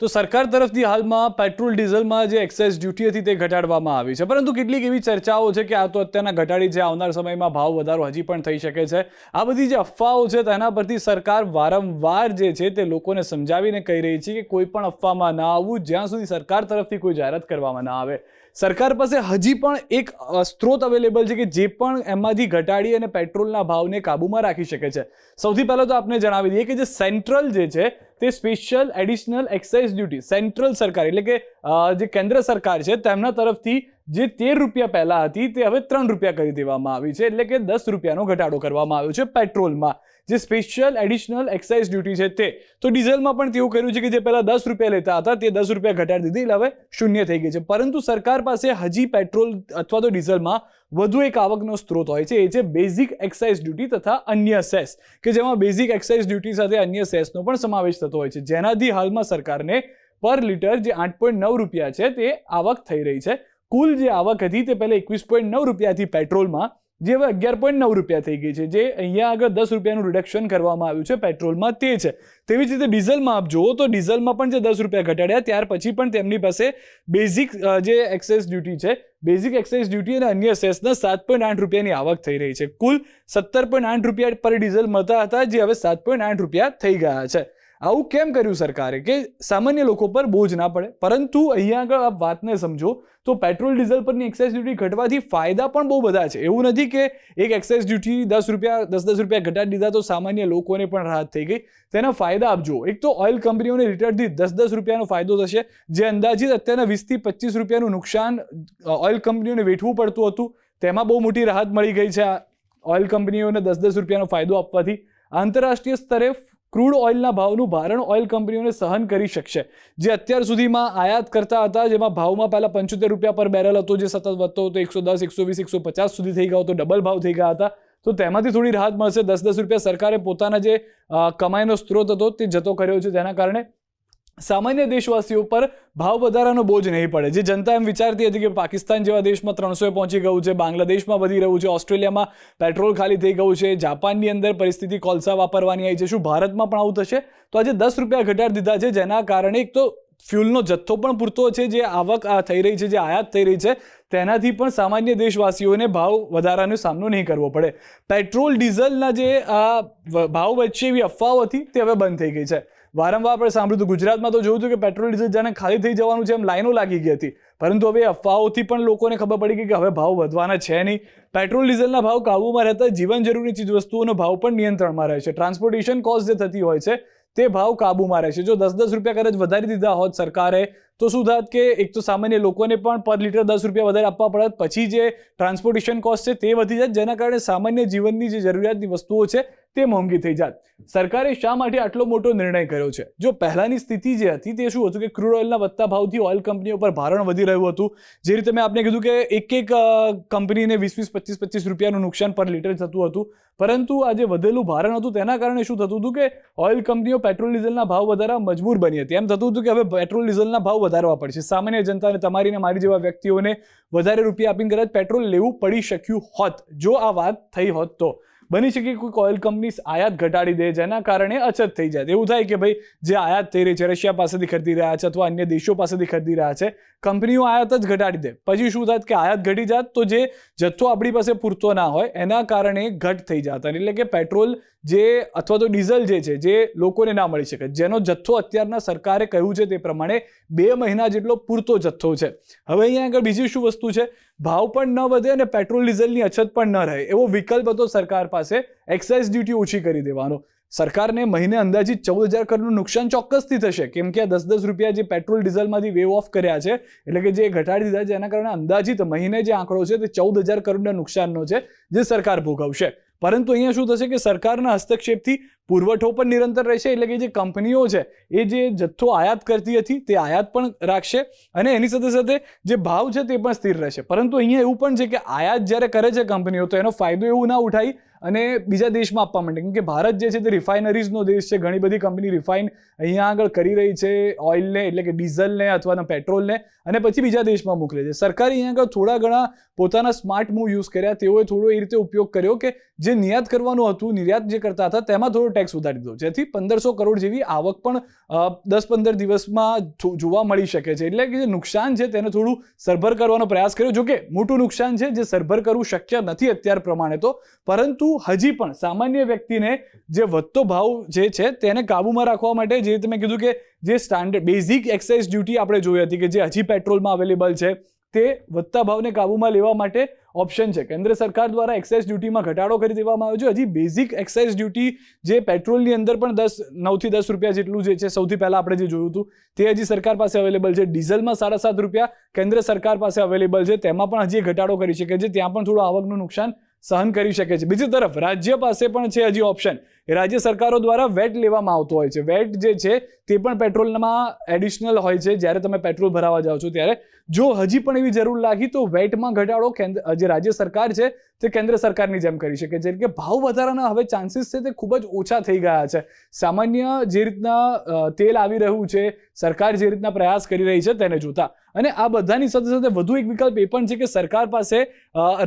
તો સરકાર તરફથી હાલમાં પેટ્રોલ ડીઝલમાં જે એક્સાઇઝ ડ્યુટી હતી તે ઘટાડવામાં આવી છે, પરંતુ કેટલીક એવી ચર્ચાઓ છે કે આ તો અત્યારના ઘટાડી છે, આવનાર સમયમાં ભાવ વધારો હજી પણ થઈ શકે છે. આ બધી જે અફવાઓ છે તેના પરથી સરકાર વારંવાર જે છે તે લોકોને સમજાવીને કહી રહી છે કે કોઈ પણ અફવામાં ના આવવું જ્યાં સુધી સરકાર તરફથી કોઈ જાહેરાત કરવામાં ના આવે. સરકાર પાસે હજી પણ એક સ્ત્રોત અવેલેબલ છે કે જે પણ એમાંથી ઘટાડી અને પેટ્રોલના ભાવને કાબૂમાં રાખી શકે છે. સૌથી પહેલાં તો આપને જણાવી દઈએ કે જે સેન્ટ્રલ જે છે તે special additional excise duty central સરકાર એટલે કે જે કેન્દ્ર સરકાર છે તેમના તરફથી જે 13 રૂપિયા પહેલાં હતી તે હવે 3 રૂપિયા કરી દેવામાં આવી છે, એટલે કે 10 રૂપિયાનો ઘટાડો કરવામાં આવ્યો છે પેટ્રોલમાં. જે સ્પેશિયલ એડિશનલ એક્સાઇઝ ડ્યુટી છે તે તો ડીઝલમાં પણ તેવું કર્યું છે કે જે પહેલાં 10 રૂપિયા લેતા હતા તે 10 રૂપિયા ઘટાડી દીધી, એટલે હવે શૂન્ય થઈ ગઈ છે. પરંતુ સરકાર પાસે હજી પેટ્રોલ અથવા તો ડીઝલમાં વધુ એક આવકનો સ્ત્રોત હોય છે, એ છે બેઝિક એક્સાઇઝ ડ્યુટી તથા અન્ય સેસ, કે જેમાં બેઝિક એક્સાઇઝ ડ્યુટી સાથે અન્ય સેસનો પણ સમાવેશ થતો હોય છે, જેનાથી હાલમાં સરકારને પર લીટર જે 8.9 રૂપિયા છે તે આવક થઈ રહી છે. કુલ જે આવક હતી તે પહેલાં 21.9 રૂપિયાથી પેટ્રોલમાં, જે હવે 11.9 રૂપિયા થઈ ગઈ છે, જે અહીંયા આગળ 10 રૂપિયાનું રિડક્શન કરવામાં આવ્યું છે પેટ્રોલમાં તે છે. તેવી જ રીતે ડીઝલમાં આપ જુઓ તો ડીઝલમાં પણ જે 10 રૂપિયા ઘટાડ્યા ત્યાર પછી પણ તેમની પાસે બેઝિક જે એક્સાઇઝ ડ્યુટી છે, બેઝિક એક્સાઇઝ ડ્યુટી અને અન્ય સેસના 7.8 રૂપિયાની આવક થઈ રહી છે. કુલ 17.8 રૂપિયા પર ડીઝલ મળતા હતા, જે હવે 7.8 રૂપિયા થઈ ગયા છે. આવું કેમ કર્યું સરકારે કે સામાન્ય લોકો પર બોજ ના પડે? પરંતુ અહીંયા આગળ આપ વાતને સમજો તો પેટ્રોલ ડીઝલ પરની એક્સાઇઝ ડ્યુટી ઘટવાથી ફાયદા પણ બહુ બધા છે. એવું નથી કે એક એક્સાઇઝ ડ્યુટી 10 રૂપિયા ઘટાડી દીધા તો સામાન્ય લોકોને પણ રાહત થઈ ગઈ. તેના ફાયદા આપજો. એક તો ઓઇલ કંપનીઓને લિટરથી 10 રૂપિયાનો ફાયદો થશે, જે અંદાજિત અત્યારના 20 થી 25 રૂપિયાનું નુકસાન ઓઇલ કંપનીઓને વેઠવું પડતું હતું, તેમાં બહુ મોટી રાહત મળી ગઈ છે ઓઇલ કંપનીઓને 10 રૂપિયાનો ફાયદો આપવાથી. આંતરરાષ્ટ્રીય સ્તરે ક્રૂડ ઓઇલના ભાવનું ભારણ ઓઇલ કંપનીઓને સહન કરી શકશે, જે અત્યાર સુધીમાં આયાત કરતા હતા, જેમાં ભાવમાં પહેલાં 75 રૂપિયા પર બેરલ હતો, જે સતત વધતો હતો 110, 120, 150 સુધી થઈ ગયો હતો, ડબલ ભાવ થઈ ગયા હતા. તો તેમાંથી થોડી રાહત મળશે. 10 રૂપિયા સરકારે પોતાના જે કમાઈનો સ્ત્રોત હતો તે જતો કર્યો છે, જેના કારણે સામાન્ય દેશવાસીઓ પર ભાવ વધારાનો બોજ નહીં પડે. જે જનતા એમ વિચારતી હતી કે પાકિસ્તાન જેવા દેશમાં 300 પહોંચી ગયું છે, બાંગ્લાદેશમાં વધી રહ્યું છે, ઓસ્ટ્રેલિયામાં પેટ્રોલ ખાલી થઈ ગયું છે, જાપાનની અંદર પરિસ્થિતિ કોલસા વાપરવાની આવી છે, શું ભારતમાં પણ આવું થશે? તો આજે 10 રૂપિયા ઘટાડી દીધા છે, જેના કારણે એક તો ફ્યુલનો જથ્થો પણ પૂરતો છે, જે આવક થઈ રહી છે, જે આયાત થઈ રહી છે, તેનાથી પણ સામાન્ય દેશવાસીઓને ભાવ વધારાનો સામનો નહીં કરવો પડે. પેટ્રોલ ડીઝલના જે ભાવ વચ્ચે એવી અફવાઓ હતી તે હવે બંધ થઈ ગઈ છે. વારંવાર આપણે સાંભળ્યું હતું, ગુજરાતમાં તો જોયું હતું કે પેટ્રોલ ડીઝલ જાણે ખાલી થઈ જવાનું છે એમ લાઈનો લાગી ગઈ હતી, પરંતુ હવે અફવાઓથી પણ લોકોને ખબર પડી ગઈ કે હવે ભાવ વધવાના છે નહીં. પેટ્રોલ ડીઝલના ભાવ કાબૂમાં રહેતા જીવન જરૂરી ચીજવસ્તુઓનો ભાવ પણ નિયંત્રણમાં રહે છે. ટ્રાન્સપોર્ટેશન કોસ્ટ જે થતી હોય છે તે ભાવ કાબૂમાં રહેશે. જો 10 રૂપિયા કદાચ વધારી દીધા હોત સરકારે તો શું થાત કે એક તો સામાન્ય લોકોને પણ પર લીટર 10 રૂપિયા વધારે આપવા પડત, પછી જે ટ્રાન્સપોર્ટેશન કોસ્ટ છે તે વધી જાય, જેના કારણે સામાન્ય જીવનની જે જરૂરિયાતની વસ્તુઓ છે તે મોંઘી થઈ જાત. સરકારે શા માટે આટલો મોટો નિર્ણય કર્યો છે? જો પહેલાની સ્થિતિ જે હતી તે શું હતું કે ક્રૂડ ઓઇલના વધતા ભાવથી ઓઇલ કંપનીઓ પર ભારણ વધી રહ્યું હતું. જે રીતે મેં આપને કીધું કે એક કંપનીને 20, 25 રૂપિયાનું નુકસાન પર લીટર થતું હતું, પરંતુ આ જે વધેલું ભારણ હતું તેના કારણે શું થતું હતું કે ઓઇલ કંપનીઓ પેટ્રોલ ડીઝલના ભાવ વધારવા મજબૂર બની હતી. એમ થતું હતું કે હવે પેટ્રોલ ડીઝલના ભાવ વધારવા પડશે. સામાન્ય જનતાને, તમારી ને મારી જેવા વ્યક્તિઓને વધારે રૂપિયા આપીને કદાચ પેટ્રોલ લેવું પડી શક્યું હોત જો આ વાત થઈ હોત તો. બની શકે કોઈ ઓઇલ કંપની આયાત ઘટાડી દે, જેના કારણે અછત થઈ જાય. એવું થાય કે ભાઈ જે આયાત થઈ રહી છે, રશિયા પાસેથી ખરીદી રહ્યા છે અથવા અન્ય દેશો પાસેથી ખરીદી રહ્યા છે, કંપનીઓ આયાત જ ઘટાડી દે. પછી શું થાત કે આયાત ઘટી જાત તો જે જથ્થો આપણી પાસે પૂરતો ના હોય એના કારણે ઘટ થઈ જાત, એટલે કે પેટ્રોલ જે અથવા તો ડીઝલ જે છે જે લોકોને ના મળી શકે, જેનો જથ્થો અત્યારના સરકારે કહ્યું છે તે પ્રમાણે 2 મહિના જેટલો પૂરતો જથ્થો છે. હવે અહીંયા આગળ બીજી શું વસ્તુ છે, ભાવ પણ ન વધે અને પેટ્રોલ ડીઝલની અછત પણ ન રહે, એવો વિકલ્પ હતો સરકાર પાસે, એક્સાઇઝ ડ્યુટી ઓછી કરી દેવાનો. સરકારને મહિને અંદાજિત 14,000 કરોડનું નુકસાન ચોક્કસથી થશે, કેમ કે આ 10 રૂપિયા જે પેટ્રોલ ડીઝલમાંથી વેવ ઓફ કર્યા છે, એટલે કે જે ઘટાડી દીધા છે, એના કારણે અંદાજિત મહિને જે આંકડો છે તે 14,000 કરોડના નુકસાનનો છે, જે સરકાર ભોગવશે. પરંતુ અહીંયા શું થશે કે સરકારના હસ્તક્ષેપથી પુરવઠો પણ નિરંતર રહેશે, એટલે કે જે કંપનીઓ છે એ જે જથ્થો આયાત કરતી હતી તે આયાત પણ રાખશે અને એની સાથે સાથે જે ભાવ છે તે પણ સ્થિર રહેશે. પરંતુ અહીંયા એવું પણ છે કે આયાત જ્યારે કરે છે કંપનીઓ તો એનો ફાયદો એવું ના ઉઠાવી અને બીજા દેશમાં આપવા માટે, કેમ કે ભારત જે છે તે રિફાઇનરીઝનો દેશ છે. ઘણી બધી કંપની રિફાઇન અહીંયા આગળ કરી રહી છે ઓઇલને, એટલે કે ડીઝલને અથવા પેટ્રોલને, અને પછી બીજા દેશમાં મોકલે છે. સરકારે અહીંયા આગળ થોડા ઘણા પોતાના સ્માર્ટ મૂવ યુઝ કર્યા. તેઓએ થોડો એ રીતે ઉપયોગ કર્યો કે જે નિર્યાત કરવાનું હતું, નિર્યાત જે કરતા હતા તેમાં થોડો ટેક્સ ઉતારી દીધો, જેથી 1500 કરોડ જેવી આવક પણ 10-15 દિવસમાં જોવા મળી શકે છે. એટલે કે જે નુકસાન છે તેને થોડું સરભર કરવાનો પ્રયાસ કર્યો. જોકે મોટું નુકસાન છે જે સરભર કરવું શક્ય નથી અત્યાર પ્રમાણે તો, પરંતુ હજી પણ સામાન્ય વ્યક્તિને જે વધતો ભાવ જે છે તેને કાબૂમાં રાખવા માટે, જે રીતે મેં કીધું કે જે સ્ટાન્ડર્ડ બેઝિક એક્સાઇઝ ડ્યુટી આપણે જોઈ હતી કે જે હજી પેટ્રોલમાં અવેલેબલ છે, તે વધતા ભાવને કાબૂમાં લેવા માટે ઓપ્શન છે. કેન્દ્ર સરકાર દ્વારા એક્સાઇઝ ડ્યુટીમાં ઘટાડો કરી દેવામાં આવ્યો છે. હજી બેઝિક એક્સાઇઝ ડ્યુટી જે પેટ્રોલની અંદર પણ 9 થી 10 રૂપિયા જેટલું જે છે, સૌથી પહેલા આપણે જે જોયું હતું તે હજી સરકાર પાસે અવેલેબલ છે. ડીઝલમાં 7.5 રૂપિયા કેન્દ્ર સરકાર પાસે અવેલેબલ છે, તેમાં પણ હજી ઘટાડો કરી શકે છે. ત્યાં પણ થોડું આવકનું નુકસાન સહન કરી શકે છે. બીજી તરફ રાજ્ય પાસે પણ છે હજી ઓપ્શન. રાજ્ય સરકારો દ્વારા વેટ લેવામાં આવતો હોય છે. વેટ જે છે તે પણ પેટ્રોલમાં એડિશનલ હોય છે. જ્યારે તમે પેટ્રોલ ભરાવા જાઓ છો ત્યારે જો હજી પણ એવી જરૂર લાગી તો વેટમાં ઘટાડો જે રાજ્ય સરકાર છે તે કેન્દ્ર સરકારની જેમ કરી શકે છે. કે ભાવ વધારાના હવે ચાન્સીસ છે તે ખૂબ જ ઓછા થઈ ગયા છે. સામાન્ય જે રીતના તેલ આવી રહ્યું છે, સરકાર જે રીતના પ્રયાસ કરી રહી છે તેને જોતા, અને આ બધાની સાથે સાથે વધુ એક વિકલ્પ એ પણ છે કે સરકાર પાસે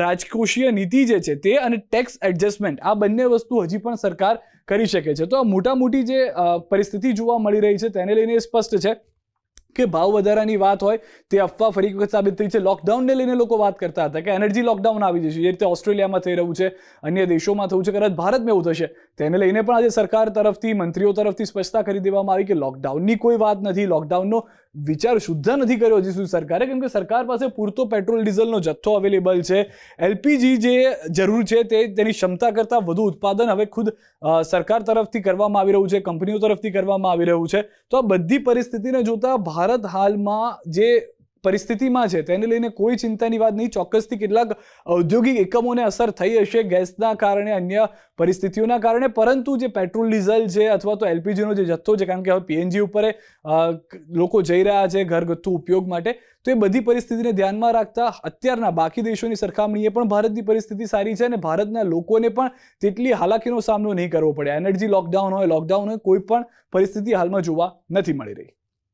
રાજકોષીય નીતિ જે છે તે અને ટેક્સ એડજસ્ટમેન્ટ, આ બંને વસ્તુ હજી પણ સરકાર કરી શકે છે. તો આ મોટી જે પરિસ્થિતિ જોવા મળી રહી છે તેને લઈને સ્પષ્ટ છે કે ભાવ વધારાની વાત હોય તે અફવા ફરી વખત સાબિત થઈ છે. લોકડાઉનને લઈને લોકો વાત કરતા હતા કે એનર્જી લોકડાઉન આવી જશે, જે રીતે ઓસ્ટ્રેલિયામાં થઈ રહ્યું છે, અન્ય દેશોમાં થયું છે, કદાચ ભારતમાં એવું થશે. તેને લઈને પણ આજે સરકાર તરફથી, મંત્રીઓ તરફથી સ્પષ્ટતા કરી દેવામાં આવી કે લોકડાઉનની કોઈ વાત નથી, લોકડાઉનનો વિચાર શુદ્ધ નથી કર્યો હજી સુધી સરકારે, કેમ કે સરકાર પાસે પૂરતો પેટ્રોલ ડીઝલનો જથ્થો અવેલેબલ છે. એલપીજી જે જરૂર છે તેની ક્ષમતા કરતાં વધુ ઉત્પાદન હવે ખુદ સરકાર તરફથી કરવામાં આવી રહ્યું છે, કંપનીઓ તરફથી કરવામાં આવી રહ્યું છે. તો આ બધી પરિસ્થિતિને જોતા ભારત હાલમાં જે પરિસ્થિતિમાં છે તેને લઈને કોઈ ચિંતાની વાત નહીં. ચોક્કસથી કેટલાક ઔદ્યોગિક એકમોને અસર થઈ હશે ગેસના કારણે, અન્ય પરિસ્થિતિઓના કારણે, પરંતુ જે પેટ્રોલ ડીઝલ છે અથવા તો એલપીજીનો જે જથ્થો છે, કારણ કે હવે પીએનજી ઉપર લોકો જઈ રહ્યા છે ઘરગથ્થુ ઉપયોગ માટે, તો એ બધી પરિસ્થિતિને ધ્યાનમાં રાખતા અત્યારના બાકી દેશોની સરખામણીએ પણ ભારતની પરિસ્થિતિ સારી છે અને ભારતના લોકોને પણ તેટલી હાલાકીનો સામનો નહીં કરવો પડે. એનર્જી લોકડાઉન હોય, કોઈ પણ પરિસ્થિતિ હાલમાં જોવા નથી મળી રહી.